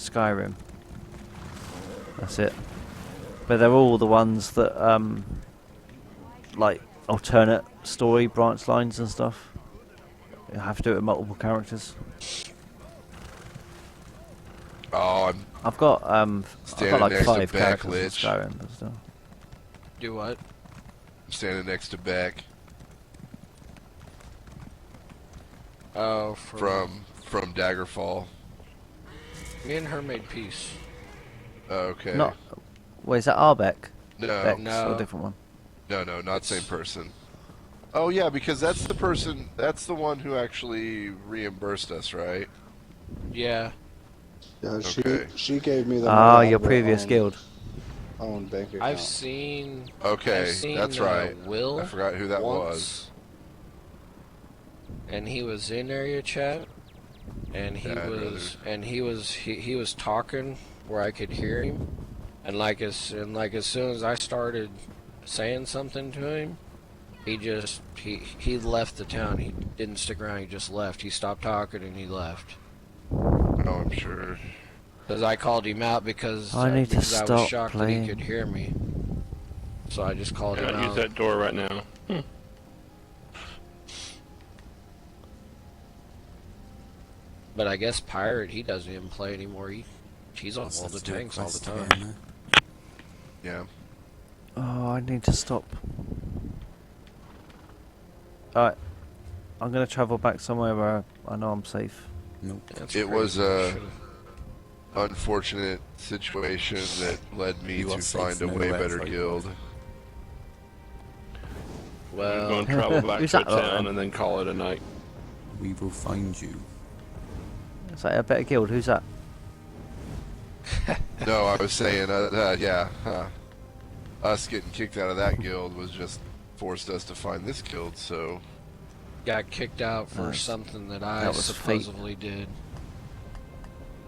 Skyrim. That's it. But they're all the ones that like alternate story branch lines and stuff. You have to do it with multiple characters. Oh, I've got like next to 5 Beck, characters in Lich. Skyrim, but still. Do what? I'm standing next to Beck Oh, from Daggerfall. me and her made peace. Okay. Not. Wait, is that Arbeck? No. Beck's No. or a different one? No, not same person. Oh yeah, because that's the person. That's the one who actually reimbursed us, right? Yeah. Yeah, Okay. she gave me the Ah, money out your of her previous guild. own bank account. I've seen. Okay, I've seen, that's right. Will. I forgot who that once, was. And he was in area chat, and he he was talking where I could hear him, and as soon as I started saying something to him, he left the town. He didn't stick around. He just left. He stopped talking and he left. Oh, I'm sure. Because I called him out because I need to because I was stop shocked playing. that he could hear me. So I just called him Can't use out. that door right now. But I guess Pirate, he doesn't even play anymore. He's on all the tanks all the time. Yeah. Oh, I need to stop. Alright. I'm going to travel back somewhere where I know I'm safe. Nope. That's It crazy. was a Should've- unfortunate situation that led me You to are safe find a way nowhere, better Frank. guild. I'm Well, going to travel back Who's to a that lot, town then? and then call it a night. We will find you. Is that a better guild? Who's that? No, I was saying, us getting kicked out of that guild was just forced us to find this guild. So got kicked out for Nice. something that I That was fate. supposedly did.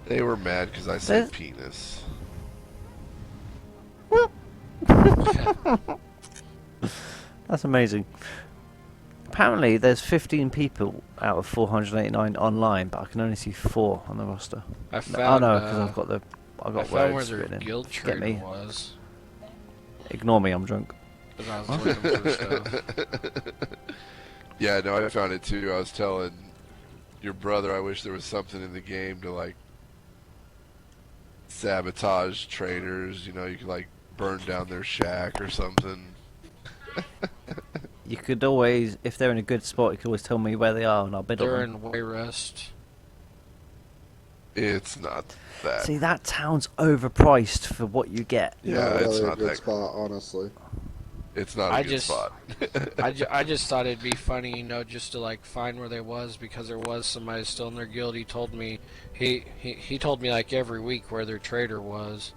they were mad because I said That- penis. That's amazing. Apparently, there's 15 people out of 489 online, but I can only see 4 on the roster. I Oh found. no, because I've got I words found where their written in. guild Get trader me. was. Ignore me, I'm drunk. Because I was looking for stuff. Yeah, no, I found it too. I was telling your brother I wish there was something in the game to like sabotage traders. You know, you could like burn down their shack or something. You could always, if they're in a good spot, you could always tell me where they are and I'll bid on They're them. in Wayrest. It's not that. See, that town's overpriced for what you get. Yeah, it's really not a good that. spot, honestly. It's not a I good just- spot. I just thought it'd be funny, just to like find where they was, because there was somebody still in their guild. He told me he told me like every week where their trader was,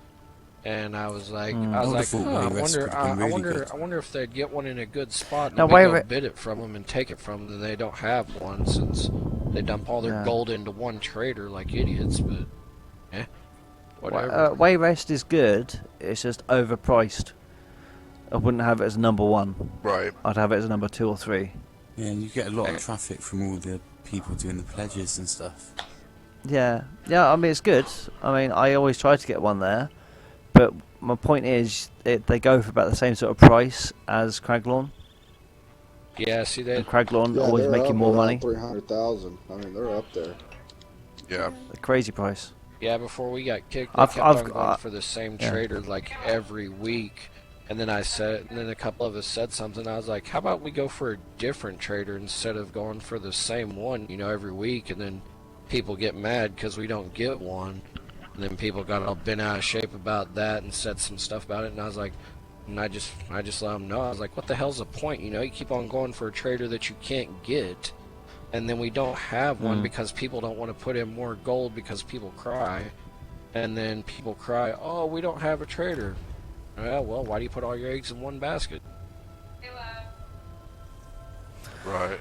and I was like Hmm. I was I like, would've thought I Wayrest wonder could've been really good. I wonder if they'd get one in a good spot and Now, we go Wayre- bid it from them and take it from them. They don't have one since they dump all their Yeah. gold into one trader like idiots. But whatever. Wayrest is good, it's just overpriced. I wouldn't have it as number 1. Right. I'd have it as number 2 or 3. Yeah, and you get a lot of traffic from all the people doing the pledges and stuff. Yeah, I mean, it's good. I mean, I always try to get one there. But my point is, they go for about the same sort of price as Craiglawn. Yeah, see And that. Craiglawn Yeah, always they're making up more around money. 300,000. I mean, they're up there. Yeah. A crazy price. Yeah, before we got kicked, they I've- kept I've on going got- for the same yeah. trader like every week. And then and then a couple of us said something. I was like, "How about we go for a different trader instead of going for the same one, every week?" And then people get mad because we don't get one. And then people got all bent out of shape about that and said some stuff about it. And I was like, and I just let them know. I was like, "What the hell's the point? You keep on going for a trader that you can't get." And then we don't have one because people don't want to put in more gold because people cry. And then people cry, "Oh, we don't have a trader." Yeah, well, why do you put all your eggs in one basket? Right.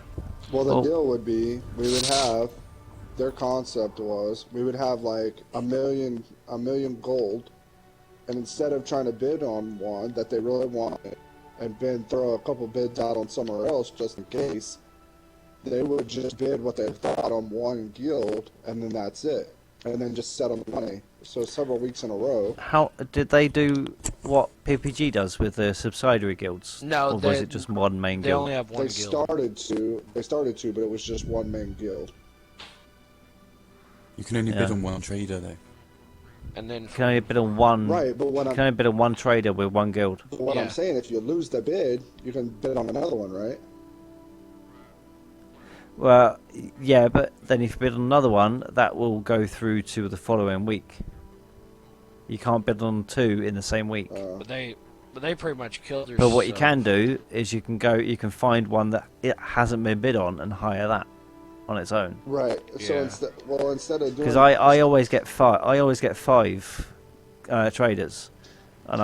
Well, the Oh. deal would be we would have their concept was we would have like a million gold, and instead of trying to bid on one that they really wanted and then throw a couple bids out on somewhere else just in case, they would just bid what they thought on one guild, and then that's it. and then just settle the money. So several weeks in a row. How did they do what PPG does with the subsidiary guilds? No, or was it just one main they guild? only have one They guild. started to, but it was just one main guild. You can only Yeah. bid on one trader though. And then You can only bid on one. Right, but what You can only bid on one trader with one guild. Yeah. I'm saying, if you lose the bid, you can bid on another one, right? Well, yeah, but then if you bid on another one, that will go through to the following week. You can't bid on two in the same week. but they pretty much killed their But what you can do is you can find one that it hasn't been bid on and hire that on its own. Right. So Yeah. instead of doing, Because I always get five traders, and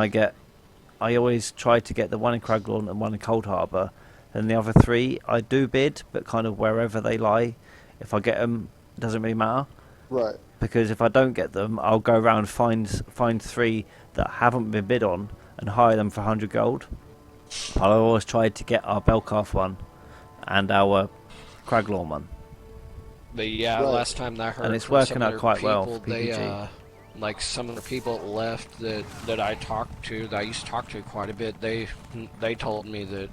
I always try to get the one in Craiglawn and one in Cold Harbour, and the other three I do bid, but kind of wherever they lie. If I get them, it doesn't really matter. right. Because if I don't get them, I'll go around find three that haven't been bid on and hire them for 100 gold. I always try to get our Belcalf one and our Craiglawn one. But yeah, Right. last time that I heard And it's from working some of out their quite well people, for PPG. They, like some of the people that left that I talked to, that I used to talk to quite a bit, they told me that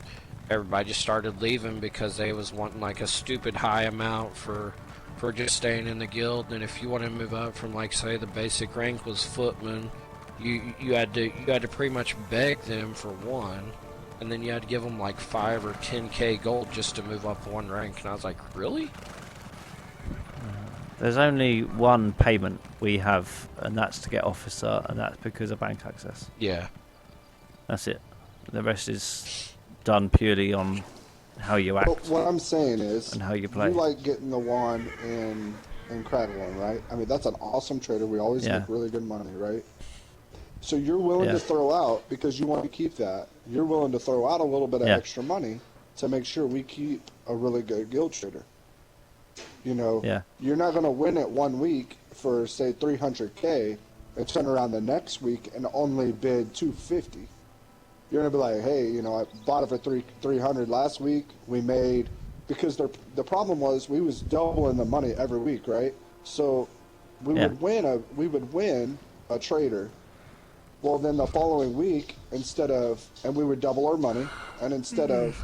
everybody just started leaving because they was wanting like a stupid high amount for just staying in the guild. And if you want to move up from, like, say the basic rank was footman, you had to pretty much beg them for one, and then you had to give them like 5 or 10k gold just to move up one rank. And I was like, really? There's only one payment we have, and that's to get officer, and that's because of bank access. Yeah. That's it. The rest is done purely on how you act But what I'm saying is, and how you play. you like getting the wand in Craiglawn, right? I mean, that's an awesome trader. We always Yeah. make really good money, right? So you're willing Yeah. to throw out, because you want to keep that, you're willing to throw out a little bit of Yeah. extra money to make sure we keep a really good guild trader. You know, Yeah. you're not going to win it one week for, say, 300k and turn around the next week and only bid 250. You're going to be like, hey, you know, I bought it for 300 last week. We made, because the problem was we was doubling the money every week, right? So we Yeah. would win a trader. Well, then the following week, and we would double our money, and instead of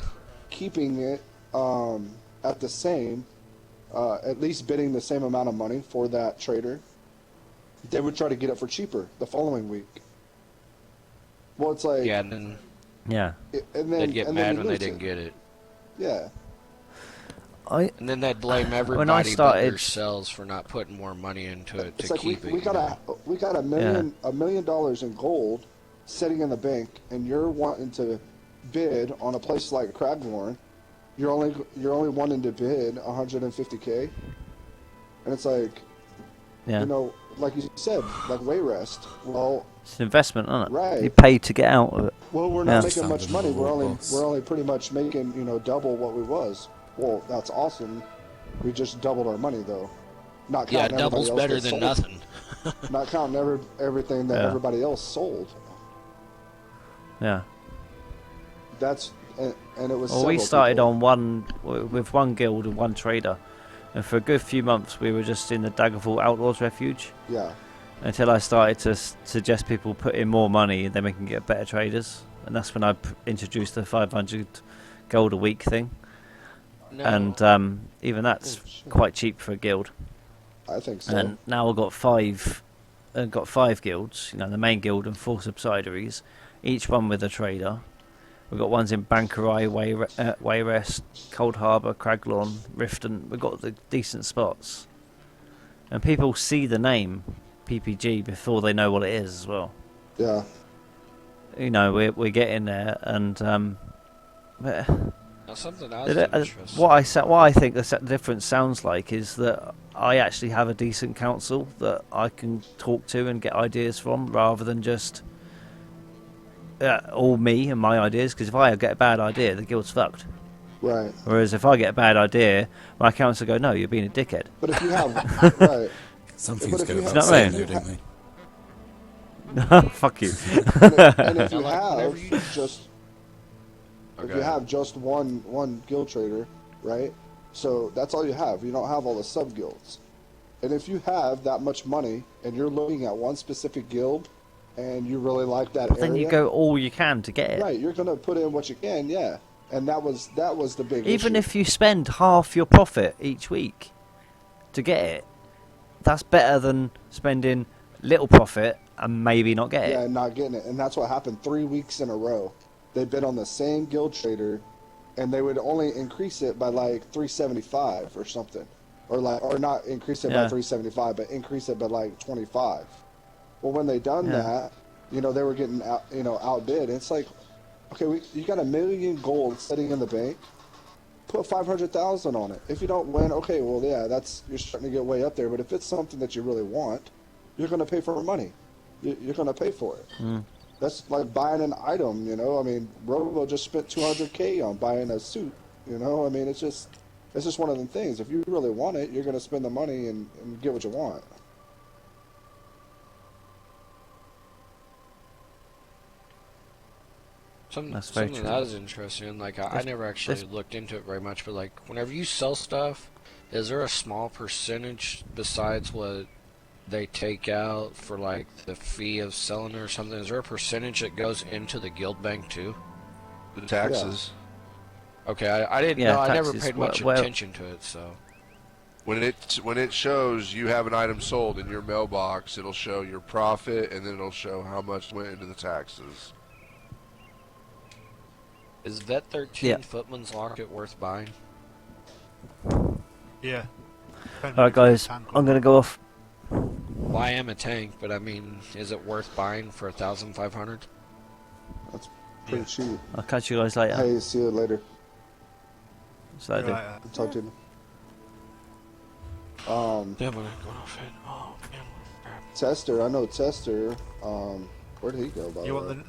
keeping it at the same, at least bidding the same amount of money for that trader, they would try to get it for cheaper the following week. Well, it's like, Yeah, and then Yeah. and then they'd get and then mad you when they lose didn't it. get it. Yeah, And then they'd blame everybody When I but started- themselves for not putting more money into it it's to like keep we it. got a million Yeah. $1 million in gold sitting in the bank, and you're wanting to bid on a place like Craigmore. You're only wanting to bid 150k, and it's like, Yeah. you know, like you said, like Wayrest. Well, It's an investment, isn't it? Right. You pay to get out of it. we're Yeah. not making much Found money. another We're boss. only pretty much making, you know, double what we was. Well, that's awesome. We just doubled our money though. Not Yeah, counting everybody double's else better that than sold. nothing. Not counting everything that Yeah. everybody else sold. Yeah. That's and it was. Well, we several started people. with one guild and one trader, and for a good few months we were just in the Daggerfall Outlaws Refuge Yeah, until I started to suggest people put in more money and then we can get better traders, and that's when I introduced the 500 gold a week thing, No. and even that's Oh, shit. quite cheap for a guild. I think so. And now I've got five guilds, you know, the main guild and 4 subsidiaries, each one with a trader. We've got ones in Bankerai, Wayrest, Cold Harbour, Craiglawn, Riften. We've got the decent spots. And people see the name PPG before they know what it is as well. Yeah, You know, we're getting there, and but Now, something I was what interested. I think the difference sounds like is that I actually have a decent council that I can talk to and get ideas from, rather than just all me and my ideas. Because if I get a bad idea, the guild's fucked. right. Whereas if I get a bad idea, my council go, "No, you're being a dickhead." But if you have right, Some But things if go you without have- saying, You know though, what I don't they? Fuck you. and if you Now, like, have whenever you- just if Okay. you have just one guild trader, right? So that's all you have. You don't have all the sub guilds. And if you have that much money and you're looking at one specific guild and you really like that area, then you go all you can to get it. right, you're gonna put in what you can, yeah. And that was the big Even issue. if you spend half your profit each week to get it, that's better than spending little profit and maybe not get yeah, it. and not getting it. And that's what happened 3 weeks in a row. They bid on the same guild trader and they would only increase it by like 375 or something. Or not increase it by 375, but increase it by like 25. Well, when they done that, you know, they were getting outbid. It's like, okay, you got $1 million gold sitting in the bank. Put 500,000 on it. If you don't win, okay, well, yeah, you're starting to get way up there. But if it's something that you really want, you're going to pay for money. You're going to pay for it. That's like buying an item, you know. I mean, Robo just spent 200K on buying a suit, you know. I mean, it's just one of them things. If you really want it, you're going to spend the money and get what you want. Something very that true. is interesting. Like I never actually looked into it very much, but like whenever you sell stuff, is there a small percentage besides what they take out for like the fee of selling it or something? Is there a percentage that goes into the guild bank too? The taxes. Okay, I didn't Yeah, know. I never taxes. paid much Well, attention to it, so. When it shows you have an item sold in your mailbox, it'll show your profit, and then it'll show how much went into the taxes. Is Vet 13 Footman's Locket worth buying? Yeah. Alright, guys, I'm going to go off. Well, I am a tank, but I mean, is it worth buying for 1,500? That's pretty cheap. I'll catch you guys later. Hey, see you later. So, Talk to you. Yeah, I'm gonna go off it. Oh, man. Tester, I know Tester. Where did he go? By You the want way? the